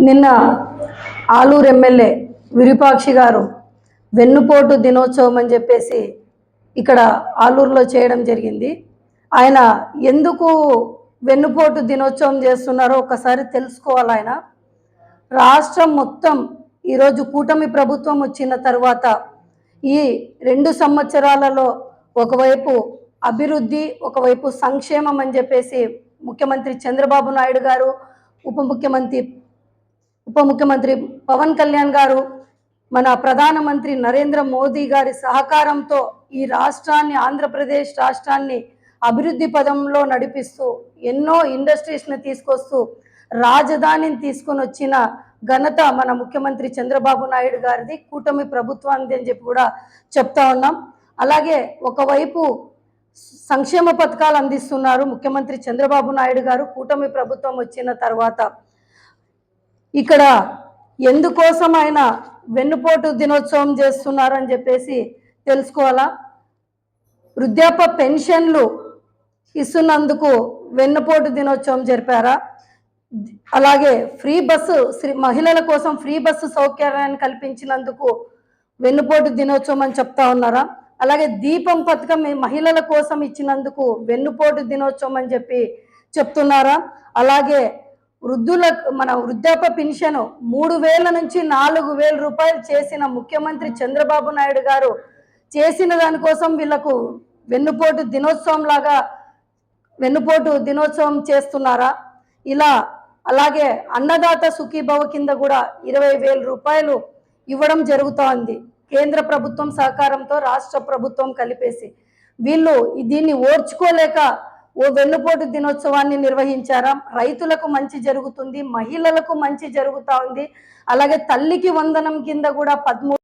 నిన్న ఆలూరు ఎమ్మెల్యే విరూపాక్షి గారు వెన్నుపోటు దినోత్సవం అని చెప్పేసి ఇక్కడ ఆలూరులో చేయడం జరిగింది. ఆయన ఎందుకు వెన్నుపోటు దినోత్సవం చేస్తున్నారో ఒకసారి తెలుసుకోవాలి. ఆయన రాష్ట్రం మొత్తం ఈరోజు కూటమి ప్రభుత్వం వచ్చిన తర్వాత ఈ 2 సంవత్సరాలలో ఒకవైపు అభివృద్ధి, ఒకవైపు సంక్షేమం అని చెప్పేసి ముఖ్యమంత్రి చంద్రబాబు నాయుడు గారు, ఉప ముఖ్యమంత్రి పవన్ కళ్యాణ్ గారు, మన ప్రధానమంత్రి నరేంద్ర మోదీ గారి సహకారంతో ఈ రాష్ట్రాన్ని, ఆంధ్రప్రదేశ్ రాష్ట్రాన్ని అభివృద్ధి పదంలో నడిపిస్తూ ఎన్నో ఇండస్ట్రీస్ని తీసుకొస్తూ రాజధానిని తీసుకొని వచ్చిన ఘనత మన ముఖ్యమంత్రి చంద్రబాబు నాయుడు గారిది, కూటమి ప్రభుత్వానికి అని చెప్పి కూడా చెప్తా ఉన్నాం. అలాగే ఒకవైపు సంక్షేమ పథకాలు అందిస్తున్నారు ముఖ్యమంత్రి చంద్రబాబు నాయుడు గారు కూటమి ప్రభుత్వం వచ్చిన తర్వాత. ఇక్కడ ఎందుకోసం ఆయన వెన్నుపోటు దినోత్సవం చేస్తున్నారని చెప్పేసి తెలుసుకోవాలా. వృద్ధాప్య పెన్షన్లు ఇస్తున్నందుకు వెన్నుపోటు దినోత్సవం జరిపారా? అలాగే ఫ్రీ బస్సు మహిళల కోసం ఫ్రీ బస్సు సౌకర్యాన్ని కల్పించినందుకు వెన్నుపోటు దినోత్సవం అని చెప్తా ఉన్నారా? అలాగే దీపం పథకం మహిళల కోసం ఇచ్చినందుకు వెన్నుపోటు దినోత్సవం అని చెప్పి చెప్తున్నారా? అలాగే మన వృద్ధాప్య పెన్షన్ 3,000 నుంచి 4,000 రూపాయలు చేసిన ముఖ్యమంత్రి చంద్రబాబు నాయుడు గారు చేసిన దానికోసం వీళ్ళకు వెన్నుపోటు దినోత్సవం చేస్తున్నారా? ఇలా అలాగే అన్నదాత సుఖీభవ కింద కూడా 20,000 రూపాయలు ఇవ్వడం జరుగుతోంది. కేంద్ర ప్రభుత్వం సహకారంతో రాష్ట్ర ప్రభుత్వం కలిపేసి వీళ్ళు దీన్ని ఓర్చుకోలేక వెన్నుపోటు దినోత్సవాన్ని నిర్వహించారా? రైతులకు మంచి జరుగుతుంది, మహిళలకు మంచి జరుగుతూ ఉంది. అలాగే తల్లికి వందనం కింద కూడా 13